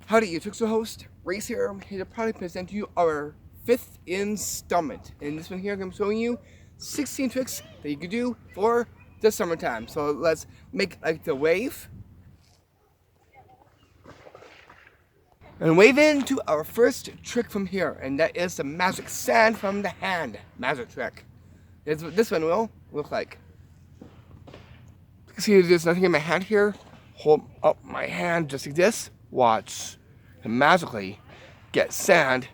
Howdy YouTube, so host Rhys here. I'm here to probably present to you our 5th installment. In this one here, I'm showing you 16 tricks that you can do for the summertime. So let's make like the wave. And wave into our first trick from here, and that is the magic sand from the hand magic trick. That's what this one will look like. You can see there's nothing in my hand here. Hold up my hand just like this. Watch. And magically get sand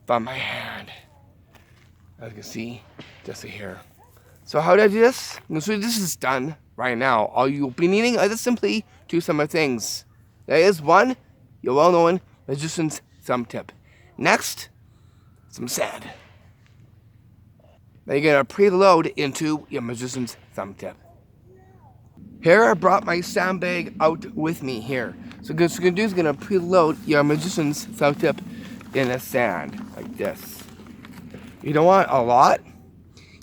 from my hand. As you can see, just here. So how do I do this? So this is done right now. All you'll be needing are just simply two summer things. There is one, your well-known magician's thumb tip. Next, some sand. Then you're gonna preload into your magician's thumb tip. Here I brought my sandbag out with me here. So what you're gonna do is gonna preload your magician's thumb tip in the sand, like this. You don't want a lot.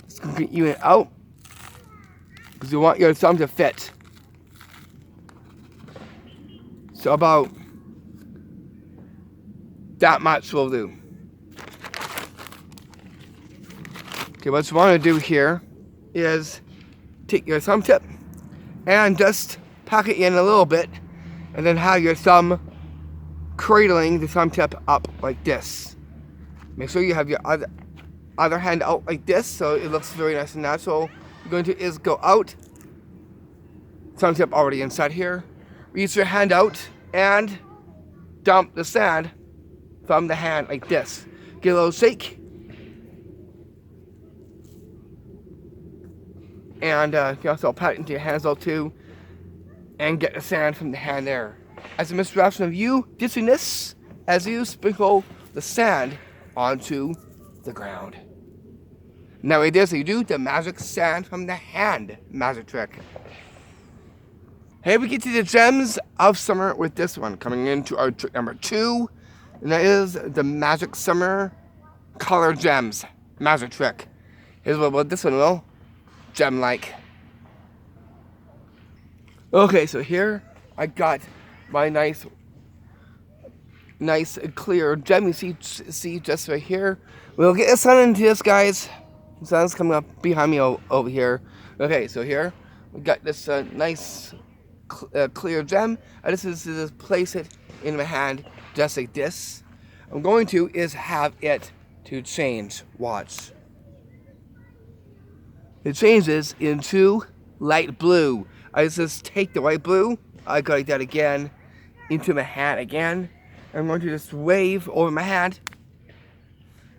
It's gonna get you out because you want your thumb to fit. So about that much will do. Okay, what you want to do here is take your thumb tip and just pack it in a little bit, and then have your thumb cradling the thumb tip up like this. Make sure you have your other hand out like this so it looks very nice and natural. What you're going to is go out, thumb tip already inside here, reach your hand out and dump the sand from the hand like this. Give a little shake. And you can also pat it into your hands all too, and get the sand from the hand there. As a misdirection of you dizziness, as you sprinkle the sand onto the ground. Now it is, you do the magic sand from the hand magic trick. Hey, we get to the gems of summer with this one, coming into our trick number 2, and that is the magic summer color gems magic trick. Here's what this one will. Gem-like. Okay, so here I got my nice clear gem. You see just right here. We'll get the sun into this, guys. The sun's coming up behind me over here. Okay, so here we got this nice clear gem. I just place it in my hand just like this. I'm going to is have it to change. Watch. It changes into light blue. I just take the light blue, I go like that again, into my hand again. I'm going to just wave over my hand.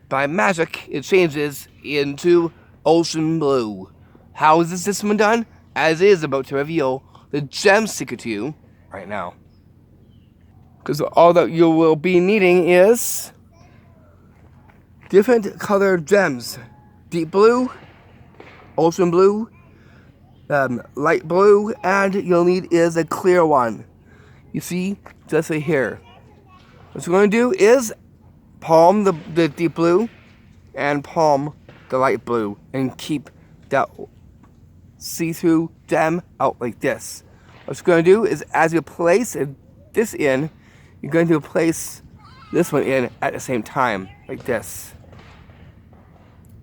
By magic, it changes into ocean blue. How is this one done? As it is about to reveal the gem secret to you right now. Because all that you will be needing is different colored gems. Deep blue, ocean blue, light blue, and you'll need is a clear one. You see, just right here. What you're going to do is palm the deep blue and palm the light blue and keep that see-through gem out like this. What you're going to do is as you place this in, you're going to place this one in at the same time, like this.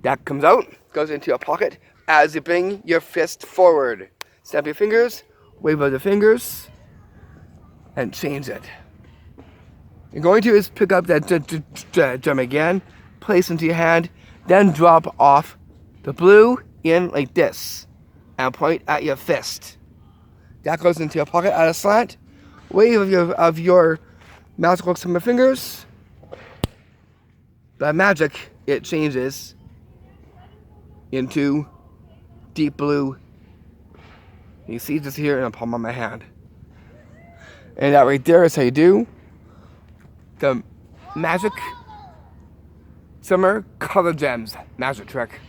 That comes out, goes into your pocket. As you bring your fist forward, snap your fingers, wave out the fingers, and change it. You're going to is pick up that gem again, place into your hand, then drop off the blue in like this, and point at your fist. That goes into your pocket at a slant. Wave of your magical summer fingers. By magic, it changes into deep blue. You see just here in the palm of my hand. And that right there is how you do the magic summer color gems magic trick.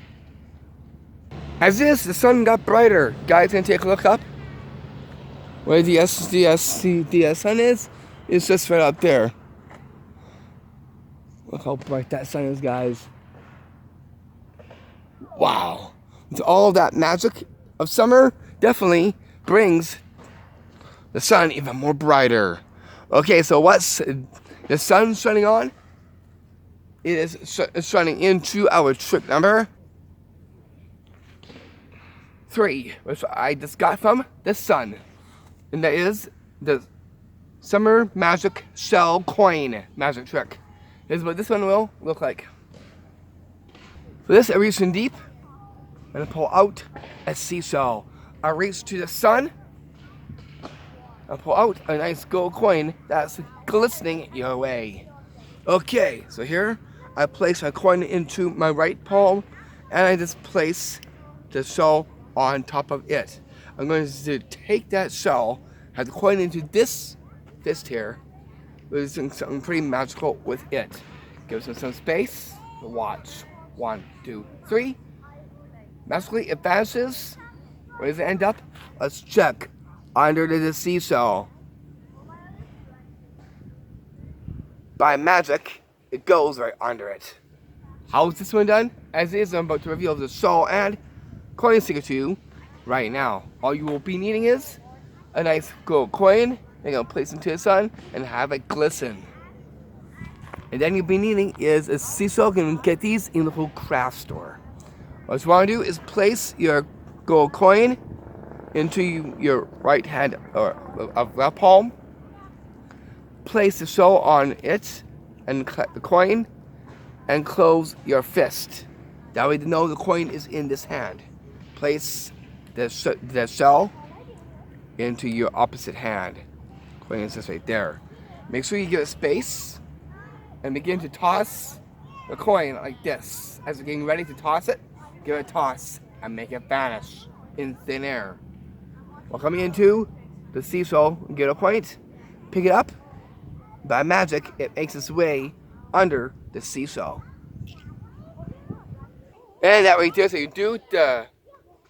As this, the sun got brighter. Guys, can take a look up where the sun is. It's just right up there. Look how bright that sun is, guys. Wow. With all that magic of summer, definitely brings the sun even more brighter. Okay, so what's the sun shining on? It is shining into our trick number 3, which I just got from the sun. And that is the Summer Magic Shell Coin Magic Trick. This is what this one will look like. For this, I reach in deep and pull out a seashell. I reach to the sun. I pull out a nice gold coin that's glistening your way. Okay, so here I place my coin into my right palm and I just place the shell on top of it. I'm going to take that shell, have the coin into this fist here, with something pretty magical with it. Gives them some space. Watch. 1, 2, 3. Magically, it vanishes. Where does it end up? Let's check. Under the seashell. By magic, it goes right under it. How is this one done? As is, I'm about to reveal the shell and coin sticker to you right now. All you will be needing is a nice gold coin. You're going to place it into the sun and have it glisten. And then you'll be needing is a seashell. You can get these in the whole craft store. What you want to do is place your gold coin into your right hand or left palm. Place the shell on it and collect the coin and close your fist. That way you know the coin is in this hand. Place the shell into your opposite hand. Coin is just right there. Make sure you give it space and begin to toss the coin like this. As you're getting ready to toss it, give it a toss and make it vanish in thin air. While coming into the seashell, get a point, pick it up. By magic, it makes its way under the seashell. And that right there, so you do the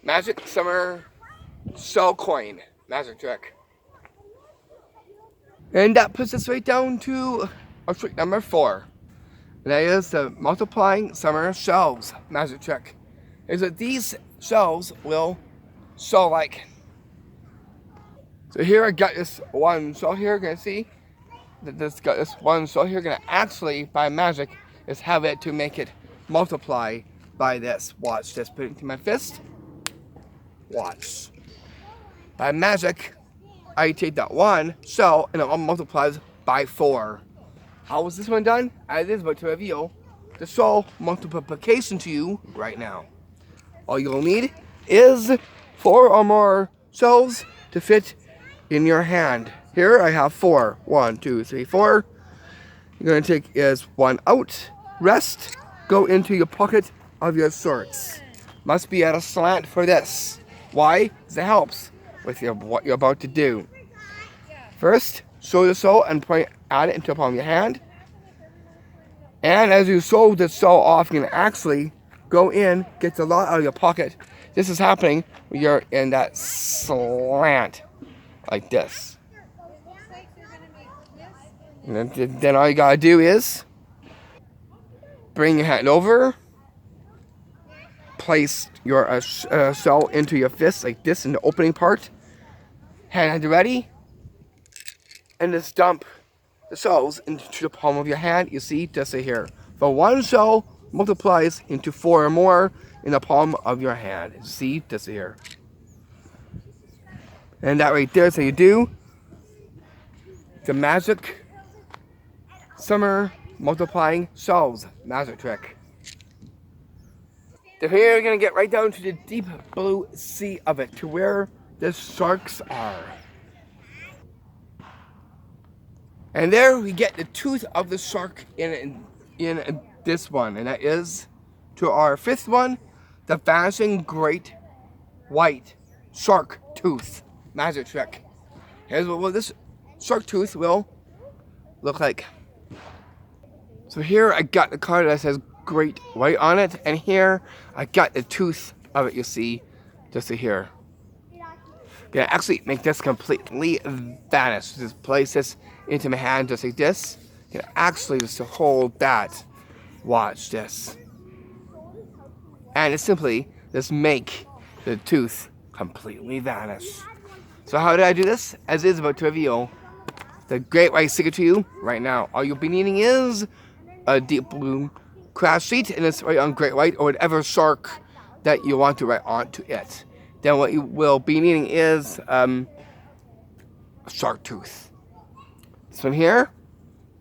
magic summer shell coin magic trick. And that puts us right down to our trick number 4. And that is the multiplying summer shells magic trick. Is that these shells will show like. So here I got this one shell here, gonna see that this got this one shell here, gonna actually by magic is have it to make it multiply by this. Watch this, put it into my fist. Watch. By magic, I take that one shell and it all multiplies by 4. How was this one done? I is about to reveal the shell multiplication to you right now. All you'll need is 4 or more shells to fit in your hand. Here I have 4. 1, 2, 3, 4. You're going to take is 1 out. Rest. Go into your pocket of your shorts. Must be at a slant for this. Why? Because it helps with what you're about to do. First, show the shell and point at it into the palm of your hand. And as you show the shell off, you can actually go in, get the lot out of your pocket. This is happening when you're in that slant, like this. And then all you gotta do is bring your hand over, place your shell into your fist like this in the opening part. Hand ready, and just dump the shells into the palm of your hand. You see, just right here. The one shell multiplies into 4 or more in the palm of your hand. See, just right here. And that right there, so you do the magic summer multiplying shells magic trick. Then here you're gonna get right down to the deep blue sea of it, to where the sharks are. And there we get the tooth of the shark in this one, and that is to our 5th one, the vanishing great white shark tooth magic trick. Here's what this shark tooth will look like. So here I got the card that says great white on it, and here I got the tooth of it, you see, just here. Gonna actually make this completely vanish. Just place this into my hand just like this. Gonna actually just hold that. Watch this. And it's simply just make the tooth completely vanish. So how did I do this? As is about to reveal the great white sticker to you right now. All you'll be needing is a deep blue craft sheet, and it's right on great white or whatever shark that you want to write onto it. Then what you will be needing is a shark tooth. This one here,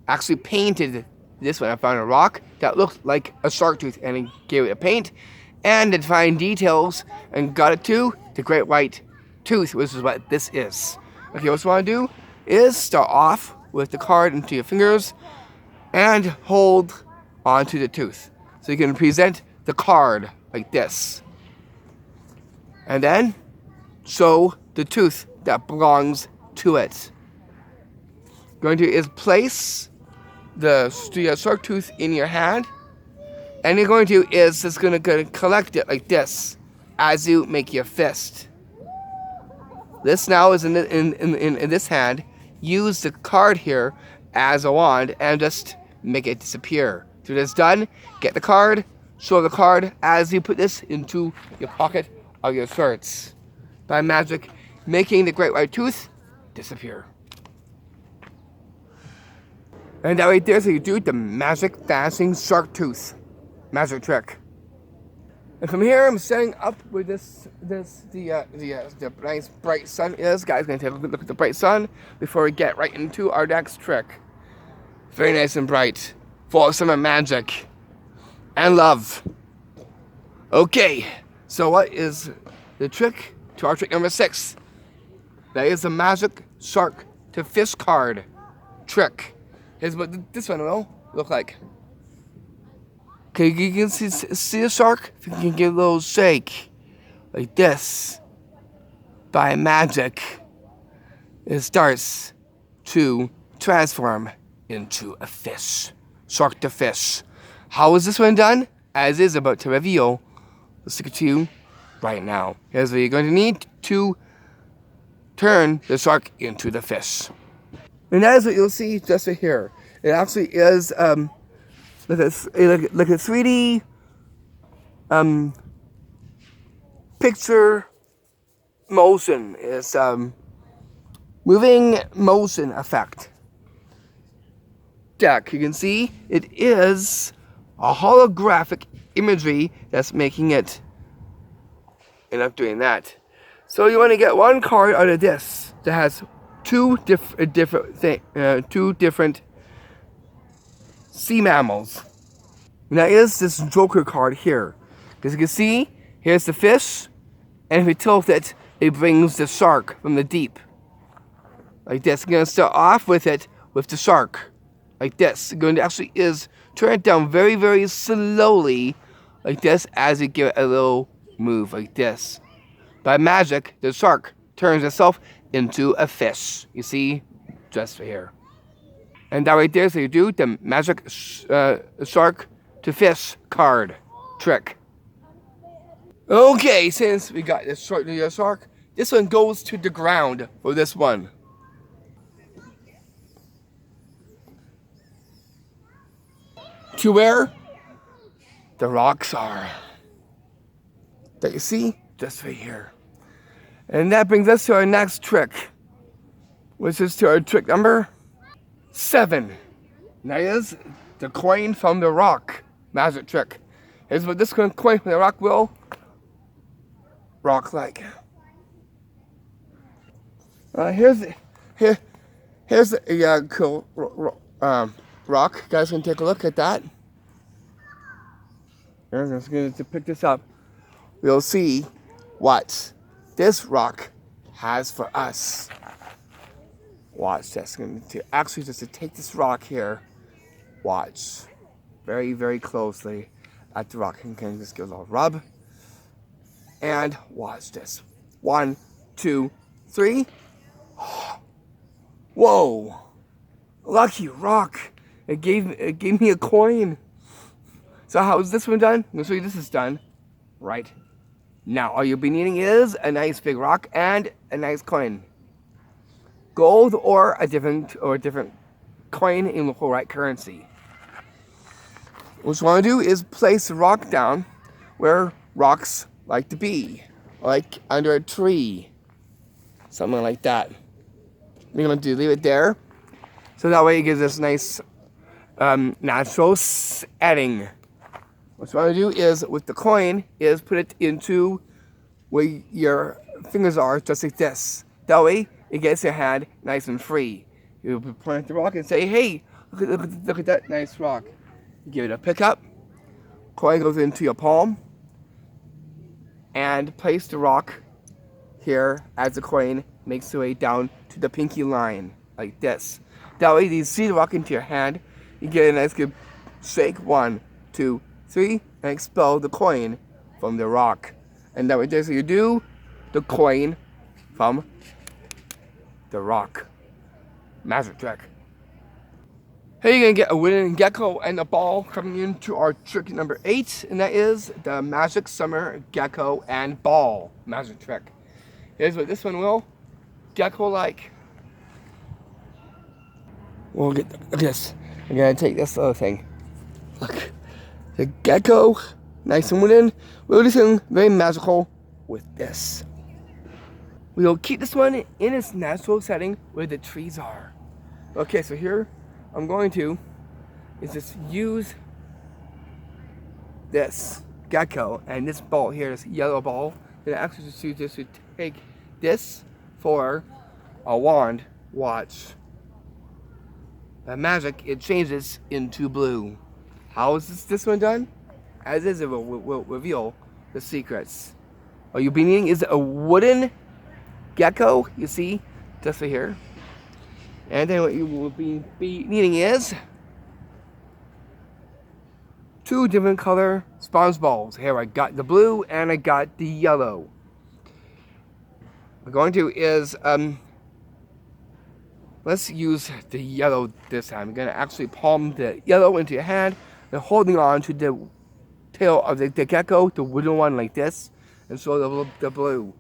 actually painted this one. I found a rock that looked like a shark tooth, and I gave it a paint and the fine details and got it to the great white tooth, which is what this is. Okay, what you want to do is start off with the card into your fingers and hold onto the tooth. So you can present the card like this. And then show the tooth that belongs to it. Going to is place the shark tooth in your hand, and you're going to is just going to collect it like this as you make your fist. This now is in this hand. Use the card here as a wand and just make it disappear. So that's done. Get the card. Show the card as you put this into your pocket of your shirts. By magic, making the great white tooth disappear. And that right there, so you do the magic vanishing shark tooth magic trick. And from here, I'm setting up where the nice bright sun is. Guys, gonna take a look at the bright sun before we get right into our next trick. Very nice and bright, full of summer magic and love. Okay, so what is the trick to our trick number 6? That is the magic shark to fish card trick. Here's what this one will look like. Okay, you can see the shark? If you can give a little shake, like this, by magic, it starts to transform into a fish. Shark to fish. How is this one done? As is about to reveal, let's stick it to you right now. Here's what you're going to need to turn the shark into the fish. And that is what you'll see just right here. It actually is like a 3D picture motion. It's moving motion effect deck. You can see it is a holographic imagery that's making it end up doing that. So you want to get one card out of this that has two different sea mammals. And that is this Joker card here. Because you can see, here's the fish, and if you tilt it, it brings the shark from the deep. Like this. You're going to start off with it with the shark. Like this. You're going to actually turn it down very, very slowly, like this, as you give it a little move, like this. By magic, the shark turns itself into a fish. You see? Just right here. And that right there, so you do the magic shark to fish card trick. Okay, since we got this shark, this one goes to the ground for this one. To where the rocks are. That you see? Just right here. And that brings us to our next trick, which is to our trick number 7. That is the coin from the rock magic trick. Here's what this coin from the rock will rock like. Here's a cool rock. You guys can take a look at that. I'm just going to pick this up. We'll see what this rock has for us. Watch this. I'm going to actually just to take this rock here. Watch very, very closely at the rock. And can just give a little rub. And watch this. 1, 2, 3. Whoa! Lucky rock. It gave me a coin. So how is this one done? I'm going to show you this is done right now. All you'll be needing is a nice big rock and a nice coin. Gold or a different coin in the right currency. What you want to do is place the rock down where rocks like to be. Like under a tree. Something like that. We're going to leave it there So that way it gives us nice natural setting. What you want to do is, with the coin, is put it into where your fingers are, just like this. That way, it gets your hand nice and free. You point at the rock and say, hey, look at that nice rock. You give it a pick up, coin goes into your palm, and place the rock here as the coin makes its way down to the pinky line, like this. That way, you see the rock into your hand, you get a nice good shake, 1, 2, 3, and expel the coin from the rock. And that way, just you do the coin from the rock. Magic trick. Here you're gonna get a wooden gecko and a ball coming into our trick number 8, and that is the Magic Summer Gecko and Ball magic trick. Here's what this one will gecko like. We'll get look at this. I'm gonna take this other thing. Look, the gecko, nice and wooden. We'll do something very magical with this. We'll keep this one in its natural setting where the trees are. Okay, so here I'm going to is just use this gecko and this ball here, this yellow ball. And actually just use this to take this for a wand. Watch. The magic, it changes into blue. How is this one done? As is, it will reveal the secrets. What you'll be needing is a wooden gecko, you see, just right here. And then what you will be needing is 2 different color sponge balls. Here I got the blue and I got the yellow. What we're going to is, let's use the yellow this time. You're going to actually palm the yellow into your hand and holding on to the tail of the gecko, the wooden one like this, and so the blue.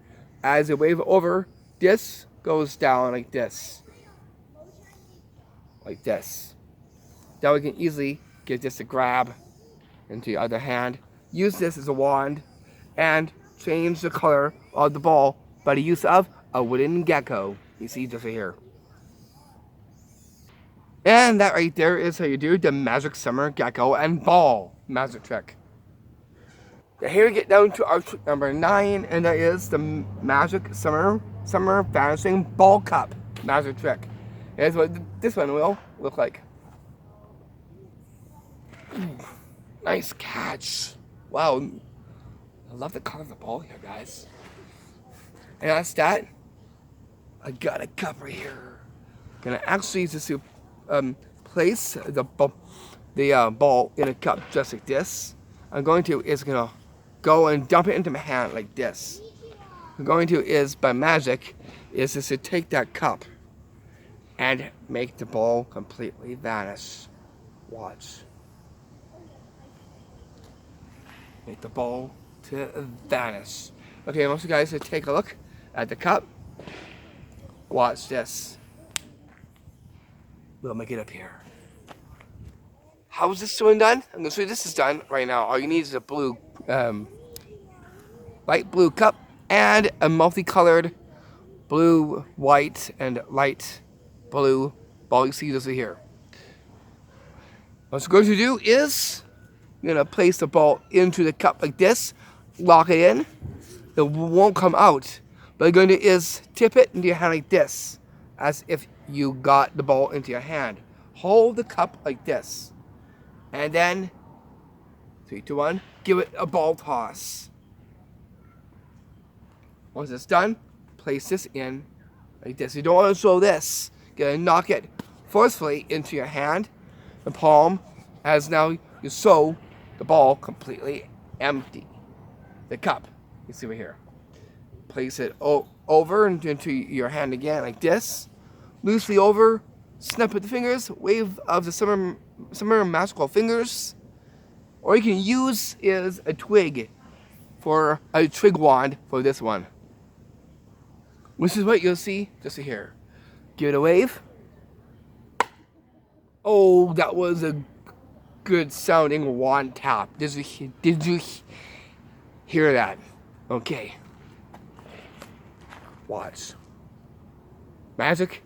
As you wave over, this goes down like this. Like this. Now we can easily get this to grab into the other hand. Use this as a wand and change the color of the ball by the use of a wooden gecko. You see just right here. And that right there is how you do the Magic Summer Gecko and Ball magic trick. Now here we get down to our trick number 9, and that is the Magic Summer Vanishing Ball Cup magic trick. Here's what this one will look like. Nice catch. Wow. I love the color of the ball here, guys. And that's that. I got a cup right here. Gonna actually just place the ball in a cup just like this. I'm going to is gonna go and dump it into my hand like this. I'm going to is by magic is just to take that cup and make the ball completely vanish. Watch. Make the ball to vanish. Okay, I want you guys to take a look at the cup. Watch this. We'll make it up here. How is this one done? I'm gonna show you this is done right now. All you need is a blue, light blue cup and a multicolored blue, white, and light blue ball. You see this right here. What you're going to do is you're gonna place the ball into the cup like this, lock it in. It won't come out. But you're going to is tip it into your hand like this, as if you got the ball into your hand. Hold the cup like this. And then, 3, 2, 1, give it a ball toss. Once it's done, place this in like this. You don't want to show this. You're going to knock it forcefully into your hand, the palm, as now you sew the ball completely empty. The cup, you see right here. Place it over into your hand again like this. Loosely over, snap with the fingers, wave of the summer magical fingers. Or you can use is a twig for a twig wand for this one. Which is what you'll see just here. Give it a wave. Oh, that was a good sounding wand tap. Did you hear that? Okay. Watch. Magic,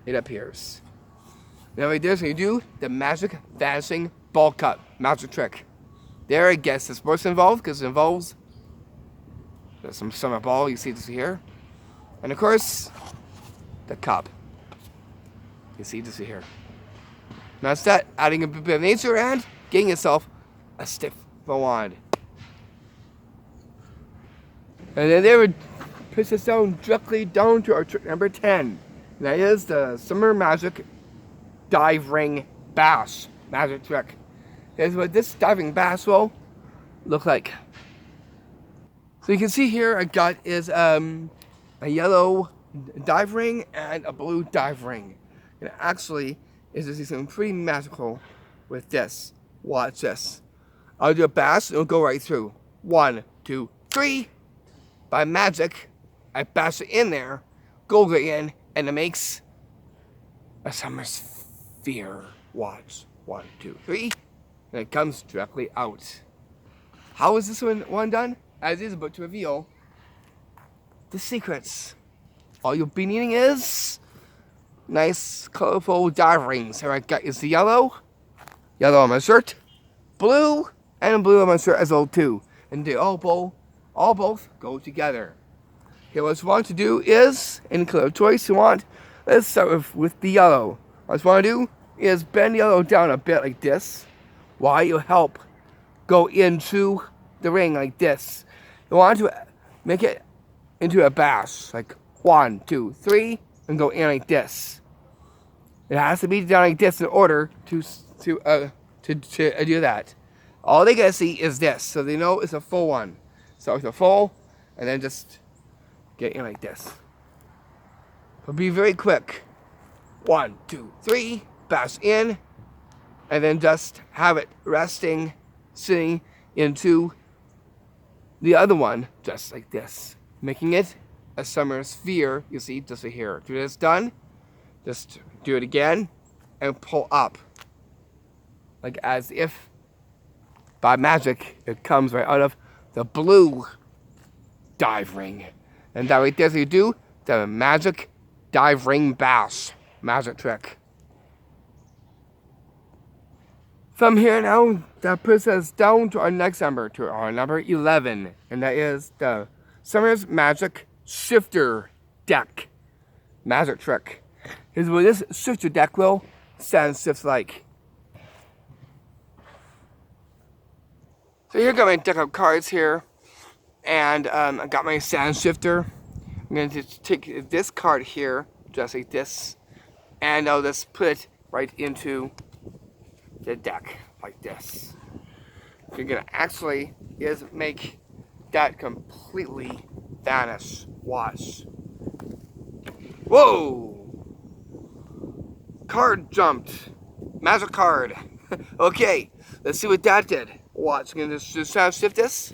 it appears. Now right there's when you do the magic vanishing ball cut. Magic trick. There I guess the sports involved because it involves some summer ball, you see this here. And of course, the cup. You see this here. Now it's that adding a bit of nature and getting yourself a stiff wand. And then they would push this down directly down to our trick number 10. And that is the Summer Magic Dive Ring Bash magic trick. Here's what this diving bash will look like. So you can see here I got is a yellow dive ring and a blue dive ring. And actually is just something pretty magical with this. Watch this. I'll do a bash and it'll go right through. 1, 2, 3. By magic, I bash it in there, go right in, and it makes a summer sphere. Watch. 1, 2, 3. And it comes directly out. How is this one done? As is about to reveal the secrets. All you'll be needing is nice, colorful dive rings. Here I got is the yellow on my shirt, blue, and blue on my shirt as well too. And they all both go together. Okay, what you want to do is, in color of choice you want, let's start with the yellow. What you want to do is bend the yellow down a bit like this, while you help go into the ring like this. You want to make it into a bash, like 1, 2, 3, and go in like this. It has to be done like this in order to do that. All they gotta see is this, so they know it's a full one. Start with a full, and then just get in like this. But be very quick. 1, 2, 3, bash in, and then just have it resting, sitting into the other one, just like this. Making it a summer sphere, you see, just right here. After it's done, just do it again, and pull up. Like as if, by magic, it comes right out of the blue dive ring. And that right there, so you do the magic dive ring bash. Magic trick. From here now, that puts us down to our next number, to our number 11. And that is the Summer's Magic Shifter Deck. Magic trick. Here's what this shifter deck will sound just like. So here I got my deck of cards here. And I got my sand shifter. I'm going to take this card here, just like this. And I'll just put it right into the deck, like this. You're going to actually is make that completely vanish. Watch. Whoa! Card jumped. Magic card. Okay, let's see what that did. Watch. I'm going to just shift this.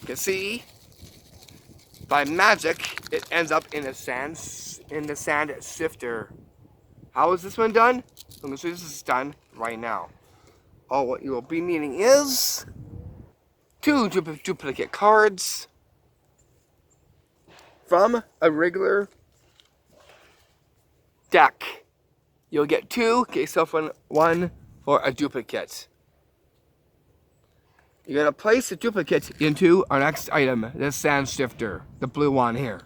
You can see, by magic, it ends up in the sand shifter. How is this one done? I'm going to show you this is done right now. All what you will be needing is 2 duplicate cards from a regular deck. You'll get 2, get yourself one for a duplicate. You're going to place the duplicate into our next item, this sand shifter, the blue one here.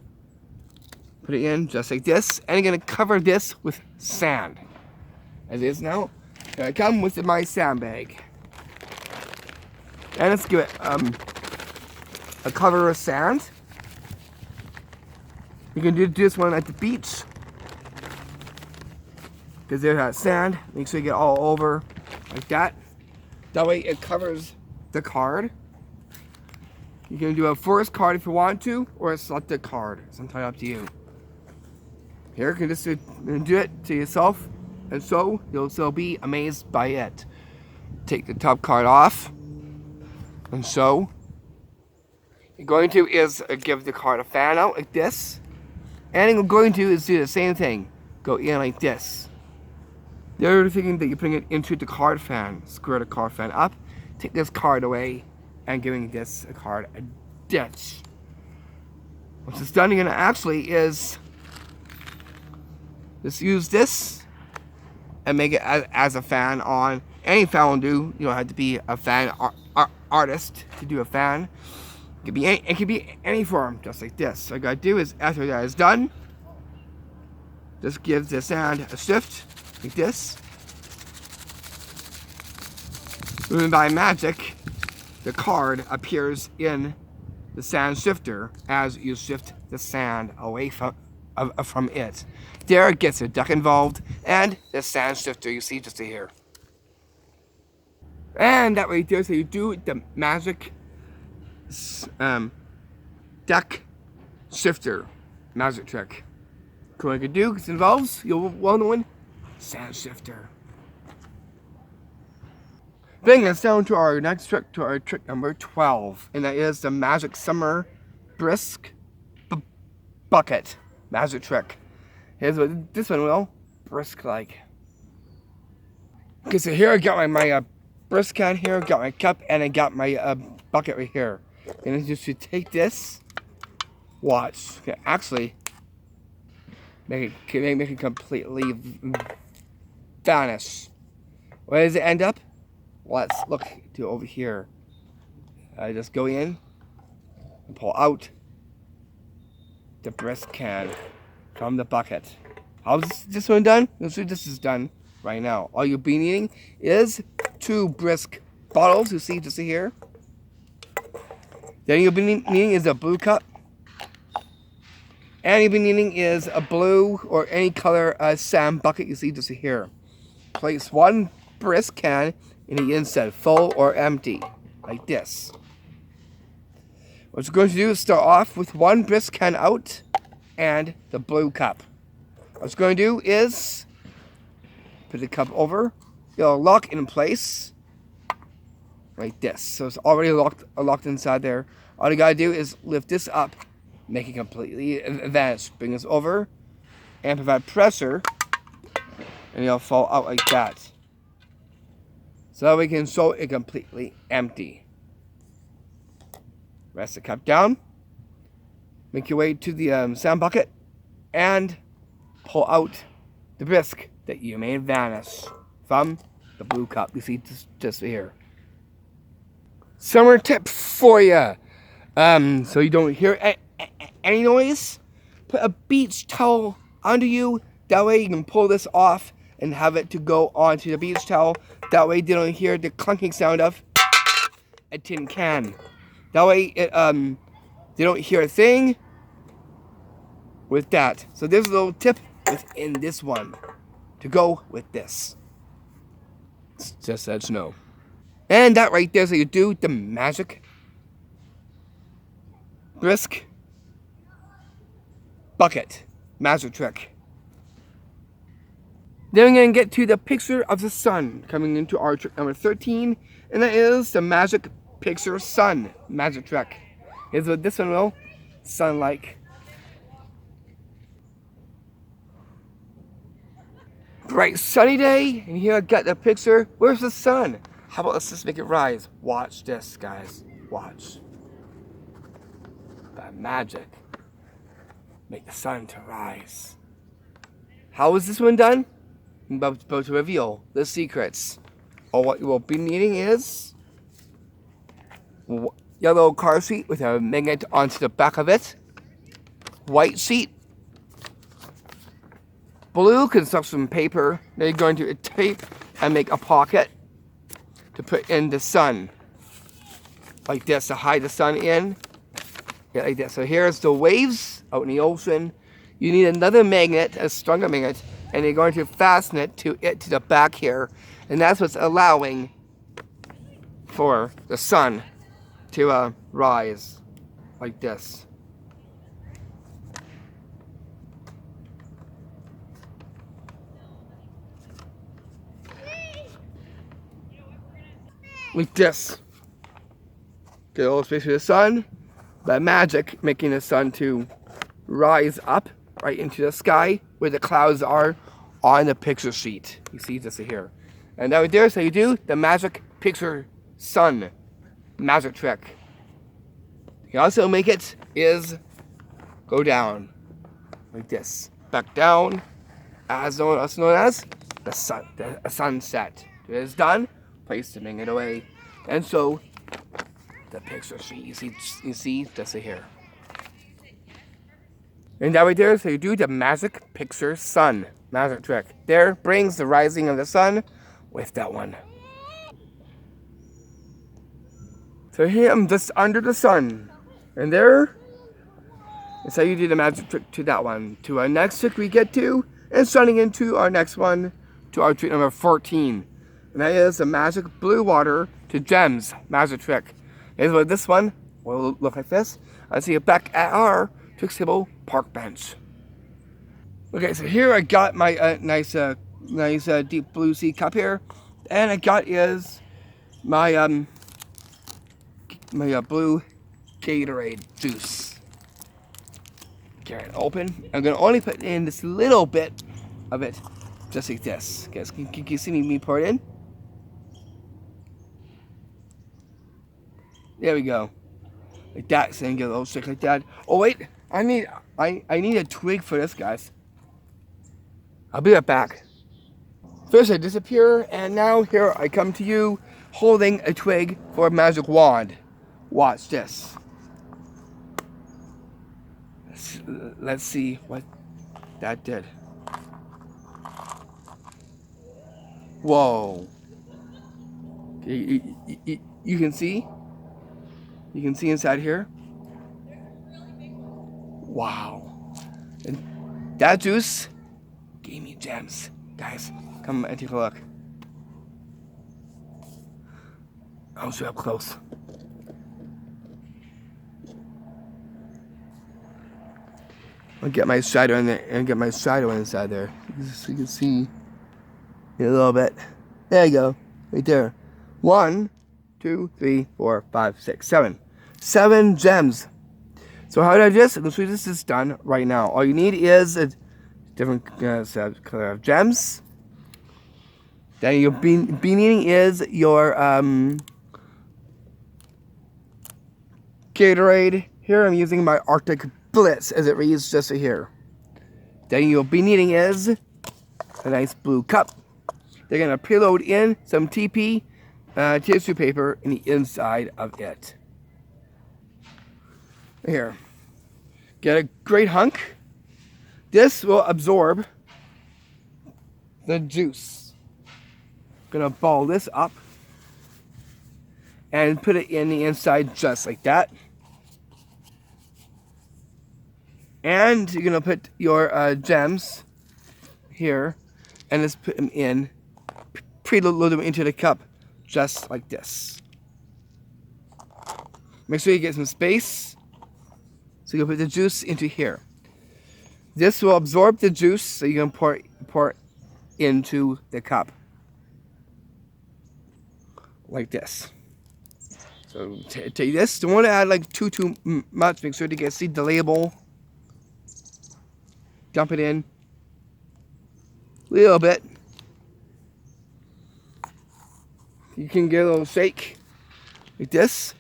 Put it in just like this, and you're going to cover this with sand. As it is now, I come with my sandbag. And let's give it a cover of sand. You can do this one at the beach, because there's that sand. Make sure you get all over like that. That way it covers the card. You can do a forest card if you want to, or a selected card. It's entirely up to you. Here, you can just do it to yourself, and so you'll still be amazed by it. Take the top card off, and so you're going to is give the card a fan out like this, and you're going to is do the same thing. Go in like this. The other thing that you're putting it into the card fan. Screw the card fan up. Take this card away, and giving this card a ditch. Once it's done, you're gonna actually is Just use this and make it as a fan on. Any fan will do. You don't have to be a fan artist to do a fan. It could be any form, just like this. All you gotta do is, after that is done, just give the sand a shift, like this. And by magic, the card appears in the sand shifter as you shift the sand away from it. There gets a duck involved, and the sand shifter you see just here. And that right there, so you do the magic duck shifter magic trick. What I could do, because it involves your well-known sand shifter. Bringing us down to our next trick, to our trick number 12, and that is the magic summer brisk bucket magic trick. Here's what this one will brisk like. Okay, so here I got my brisk can here, got my cup, and I got my bucket right here. And I just should take this. Watch. Okay, actually, make it completely vanish. Where does it end up? Let's look to over here. I just go in and pull out the brisk can from the bucket. How's this one done? This is done right now. All you'll be needing is 2 brisk bottles. You see just here. Then you'll be needing is a blue cup. And you'll be needing is a blue or any color sand bucket. You see just here. Place 1 brisk can in the inside, full or empty, like this. What you're going to do is start off with 1 brisk can out and the blue cup. What you're going to do is put the cup over. It'll lock in place like this. So it's already locked inside there. All you gotta do is lift this up, make it completely vanish. Bring this over and provide pressure, and it'll fall out like that. So that we can show it completely empty. Rest the cup down. Make your way to the sand bucket and pull out the brisk that you made vanish from the blue cup. You see just here. Summer tip for you. So you don't hear any noise. Put a beach towel under you. That way you can pull this off and have it to go onto the beach towel. That way they don't hear the clunking sound of a tin can. That way they don't hear a thing with that. So there's a little tip within this one to go with this. It's just that you know. And that right there, so you do the magic brisk bucket magic trick. Then we're going to get to the picture of the sun, coming into our trick number 13, and that is the magic picture sun magic trick. Here's what this one will sound like. Bright sunny day, and here I got the picture. Where's the sun? How about let's just make it rise? Watch this, guys. Watch. By magic, make the sun to rise. How is this one done? I'm about to reveal the secrets. All what you will be needing is yellow card sheet with a magnet onto the back of it, white sheet, blue construction paper. Then you're going to tape and make a pocket to put in the sun, like this, to hide the sun in. Yeah, like this. So here's the waves out in the ocean. You need another magnet, a stronger magnet, and you're going to fasten it to the back here, and that's what's allowing for the sun to rise like this. Like this. Get a little space for the sun. By magic, making the sun to rise up right into the sky where the clouds are on the picture sheet. You see this here. And that right there, so you do the magic picture sun magic trick. You can also make it is go down like this. Back down also known as the sunset. It is done, place the it away, and so the picture sheet. You see, just here. And that right there, so you do the magic picture sun magic trick. There brings the rising of the sun with that one. So here I'm just under the sun, and there is how you do the magic trick to that one. To our next trick we get to, and starting into our next one, to our trick number 14. And that is the magic blue water to gems magic trick. Here's what this one will look like this. I see it back at our trick table park bench. Okay, so here I got my nice deep blue sea cup here, and I got is my blue Gatorade juice. Get it open. I'm gonna only put in this little bit of it, just like this. Guys, can you see me pour it in? There we go. Like that, so I can get a little stick like that. Oh wait, I need a twig for this, guys. I'll be right back. First I disappear, and now here I come to you holding a twig for a magic wand. Watch this. Let's see what that did. Whoa. You can see? You can see inside here? Wow. And that juice gave me gems. Guys, come and take a look. I'll show you up close. I'll get my shadow in there and get my shadow inside there. So you can see a little bit. There you go. Right there. 1, 2, 3, 4, 5, 6, 7. 7 gems. So how did I do this? This is done right now. All you need is a different color of gems. Then you'll be needing is your Gatorade. Here I'm using my Arctic Blitz as it reads just here. Then you'll be needing is a nice blue cup. They're gonna preload in some TP tissue paper in the inside of it. Here, get a great hunk. This will absorb the juice. Gonna ball this up and put it in the inside just like that. And you're gonna put your gems here and just put them in, preload them into the cup just like this. Make sure you get some space. So you can put the juice into here. This will absorb the juice, so you can pour into the cup like this. So take this. Don't want to add like too much. Make sure to see the label. Dump it in a little bit. You can get a little shake like this.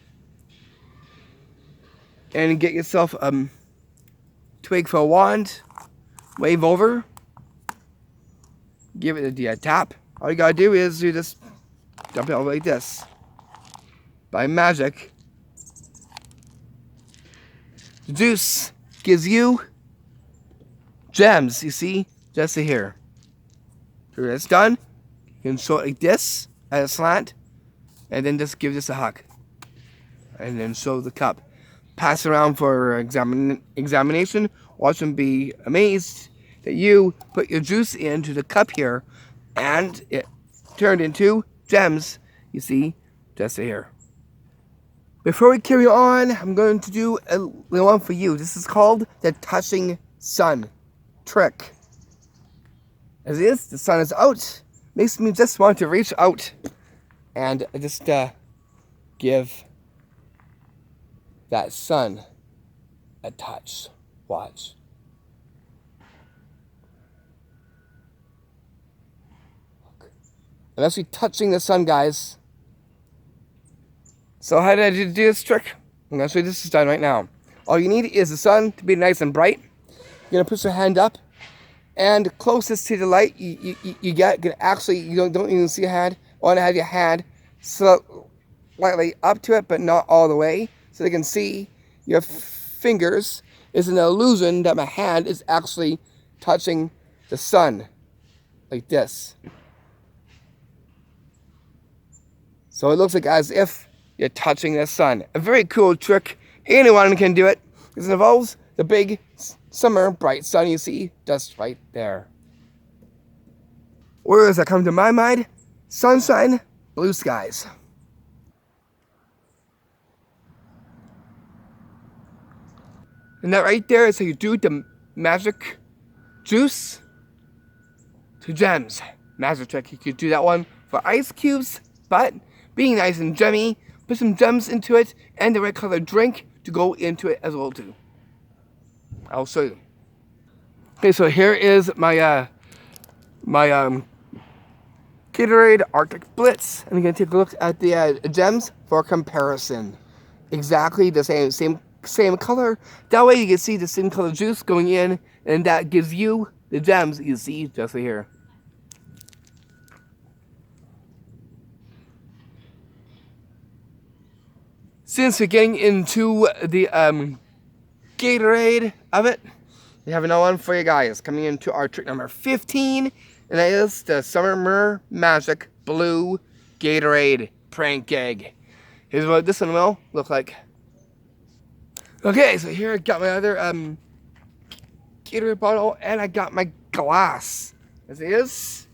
And get yourself a twig for a wand, wave over, give it a tap. All you gotta do is you just dump it over like this. By magic, the juice gives you gems, you see, just here. So when it's done, you can show it like this at a slant, and then just give this a hug. And then show the cup. Pass around for examination. Watch them be amazed that you put your juice into the cup here and it turned into gems, you see, just here. Before we carry on, I'm going to do a little one for you. This is called the touching sun trick. As it is, the sun is out. Makes me just want to reach out and just give that sun a touch. Watch. Look. I'm actually touching the sun, guys. So how did I do this trick? I'm going to show you this is done right now. All you need is the sun to be nice and bright. You're going to put your hand up and closest to the light you get, actually you don't even see your hand. Want to have your hand slightly up to it, but not all the way, so they can see your fingers. Is an illusion that my hand is actually touching the sun, like this. So it looks like as if you're touching the sun. A very cool trick. Anyone can do it. This involves the big summer bright sun you see just right there. Words that come to my mind: sunshine, blue skies. And that right there is how you do the magic juice to gems. Magic trick. You could do that one for ice cubes, but being nice and gemmy, put some gems into it and the right color drink to go into it as well too. I'll show you. Okay, so here is my Gatorade Arctic Blitz. I'm gonna take a look at the gems for comparison. Exactly the same color. That way you can see the same color juice going in, and that gives you the gems you see just right here. Since we're getting into the Gatorade of it, we have another one for you guys. Coming into our trick number 15, and that is the Summer Magic Blue Gatorade Prank Gag. Here's what this one will look like. Okay, so here I got my other Gatorade bottle, and I got my glass. As it is,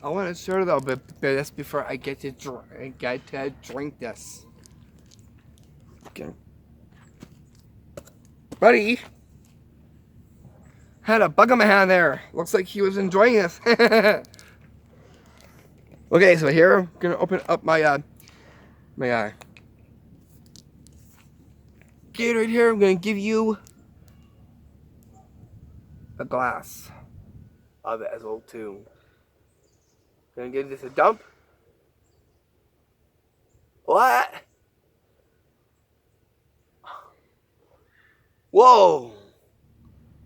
I want to show a little bit of this before I get to drink this. Okay. Buddy had a bug on my hand there. Looks like he was enjoying this. Okay, so here I'm gonna open up my Gatorade here. I'm gonna give you a glass of it as well too. Gonna give this a dump. What? Whoa!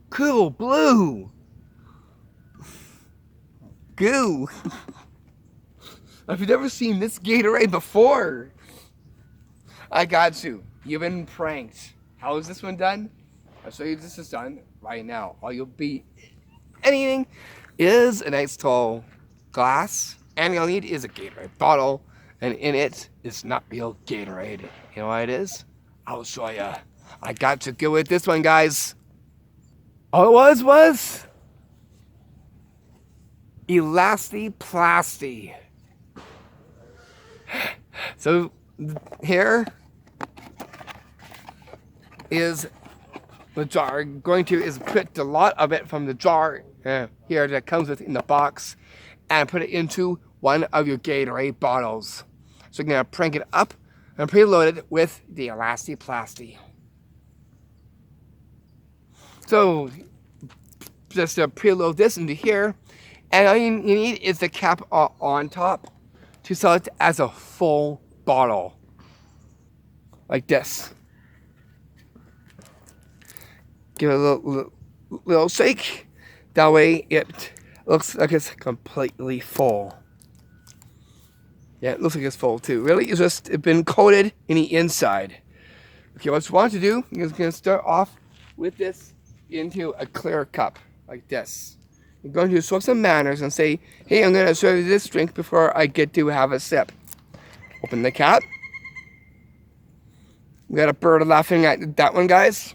Cool blue! Goo! Have you never seen this Gatorade before? I got you. You've been pranked. How is this one done? I'll show you this is done right now. All you'll be needing is a nice tall glass, and you'll need is a Gatorade bottle, and in it is not real Gatorade. You know what it is? I'll show you. I got to go with this one, guys. All it was Elasti-Plasti. So here is the jar. Going to is put a lot of it from the jar here that comes with in the box, and put it into one of your Gatorade bottles. So you're gonna crank it up and preload it with the Elasti-Plasti. So just preload this into here, and all you need is the cap on top to sell it as a full bottle, like this. Give it a little shake. That way it looks like it's completely full. Yeah, it looks like it's full too. Really, it's just been coated in the inside. Okay, what you want to do is going to start off with this into a clear cup, like this. You're going to show some manners and say, hey, I'm going to serve you this drink before I get to have a sip. Open the cap. We got a bird laughing at that one, guys.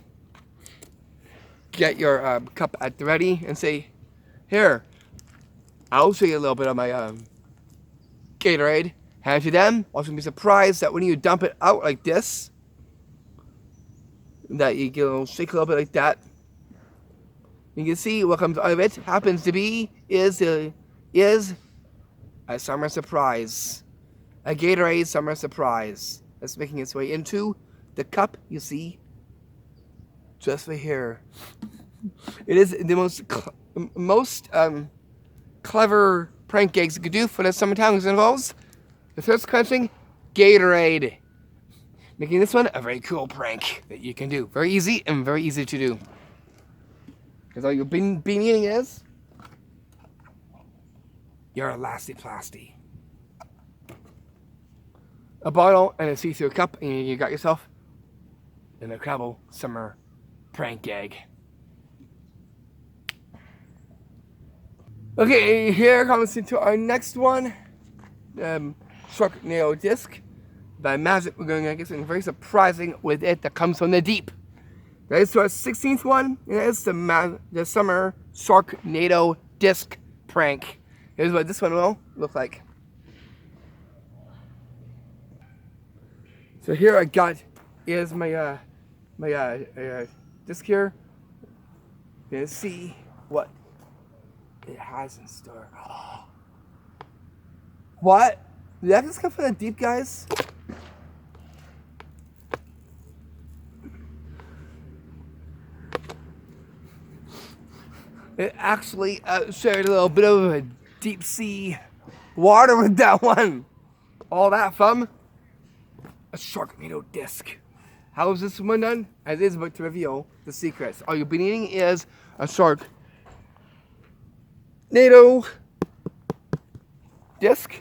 Get your cup at the ready and say, here, I'll show you a little bit of my Gatorade. Hand it to them. Also be surprised that when you dump it out like this, that you get a little shake a little bit like that. You can see what comes out of it happens to be is a summer surprise. A Gatorade summer surprise. That's making its way into the cup you see just right here. It is the most clever prank gigs you could do for the summertime. It involves the thirst quenching Gatorade. Making this one a very cool prank that you can do. Very easy and very easy to do. Because all you've been eating is You're a lasty plasty. A bottle and a see-through cup, and you got yourself an incredible summer prank gag. Okay, here comes into our next one. Sharknado disc. By magic, we're going to get something very surprising with it that comes from the deep. That is our 16th one, and that is the summer Sharknado disc prank. Here's what this one will look like. So here I got is my disc here. You're gonna see what it has in store. Oh. What? Did that just come from the deep, guys? It actually shared a little bit of a deep sea water with that one. All that from a Sharknado disc. How is this one done? As is about to reveal the secrets. All you'll be needing is a Sharknado disc.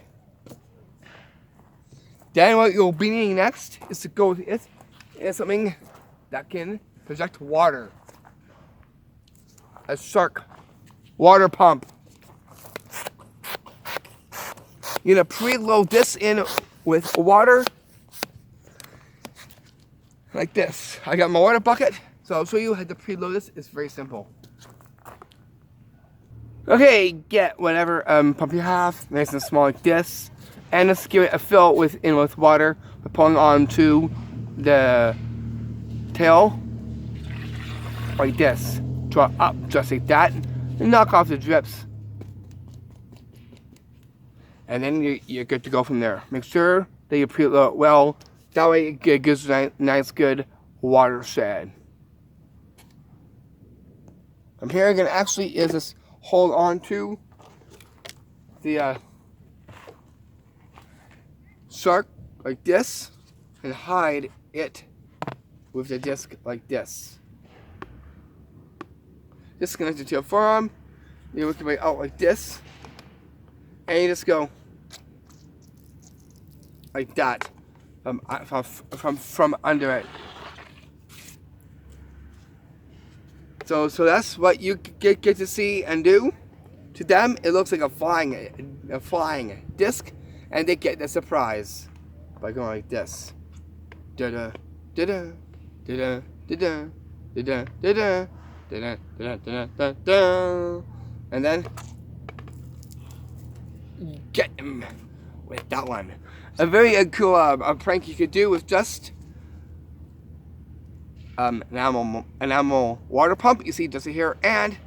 Then what you'll be needing next is to go with it is something that can project water. A shark water pump. You're gonna preload this in with water like this. I got my water bucket, so I'll show you how to preload this. It's very simple. Okay, get whatever pump you have, nice and small like this, and just give it a fill with water by pulling onto the tail like this. Draw up just like that, and knock off the drips. And then you're good to go from there. Make sure that you preload it well. That way it gives a nice good watershed. From here again actually is just hold on to the shark like this and hide it with the disc like this. Disconnect it to your forearm. You work your way out like this, and you just go like that from under it. So that's what you get to see and do. To them, it looks like a flying disc, and they get the surprise by going like this. Da da da da da da da da da. And then get him with that one. A very cool prank you could do with just an animal water pump. You see just here, and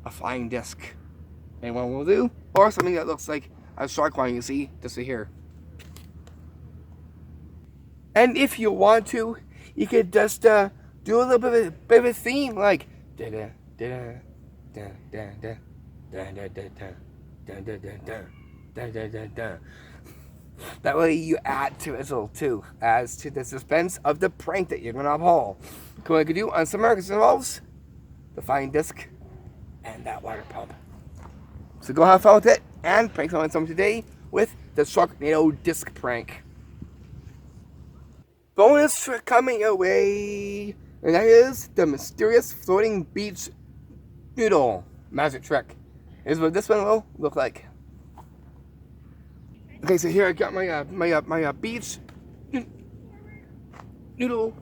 a flying disc. Anyone will do, or something that looks like a shark one. You see just here. And if you want to, you could just do a little bit of a theme like da da da da da da da da da da da da da da da. That way you add to it as well too, as to the suspense of the prank that you're gonna pull. What I could do on some markets involves the flying disc and that water pump. So go have fun with it and prank someone today with the Sharknado disc prank. Bonus trick coming your way. And that is the mysterious floating beach noodle magic trick. Here's what this one will look like. Okay, so here I got my beach noodle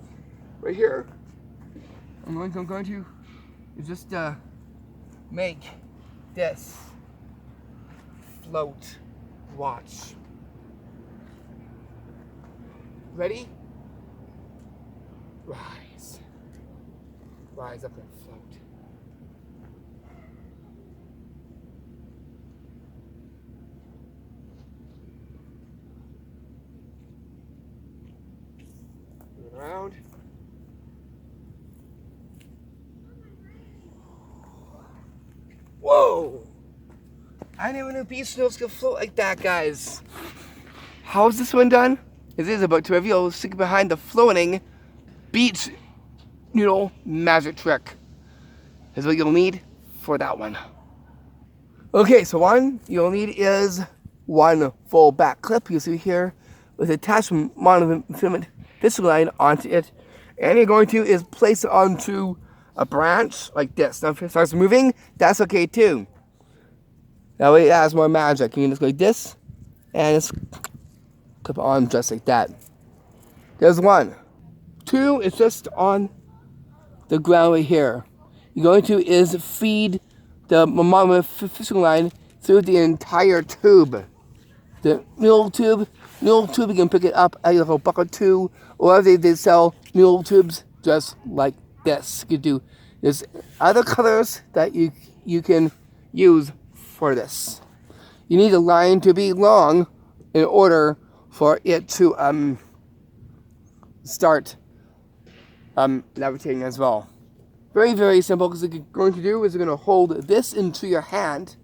right here. I'm going to just make this float. Watch. Ready? Rise. Rise up and float. Move it around. Whoa! I never knew beach noodles could float like that, guys. How is this one done? It is about to reveal the secret behind the floating beach noodle magic trick. Is what you'll need for that one. Okay, so one you'll need is one full back clip. You see here with attached monofilament fishing line onto it. And you're going to is place it onto a branch like this. Now if it starts moving, that's okay too. That way it adds more magic. You can just go like this and just clip it on just like that. There's one. Two is just on the ground right here. You're going to is feed the monofilament fishing line through the entire tube. The Noodle tube you can pick it up at your bucket too, or they sell Noodle tubes just like this. You can do there's other colors that you can use for this. You need the line to be long in order for it to start levitating as well. Very, very simple, because what you're going to do is you're going to hold this into your hand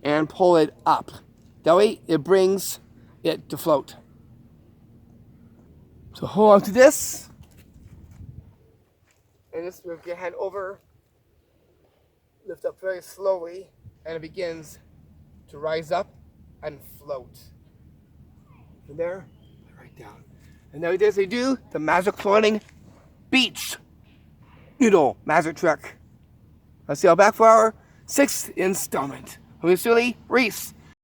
and pull it up. That way it brings it to float. So hold on to this, and just move your hand over, lift up very slowly, and it begins to rise up and float. From there, right down. And now as they do, the magic floating beach Noodle magic trick. I'll see you all back for our 6th installment. I'm Rhys.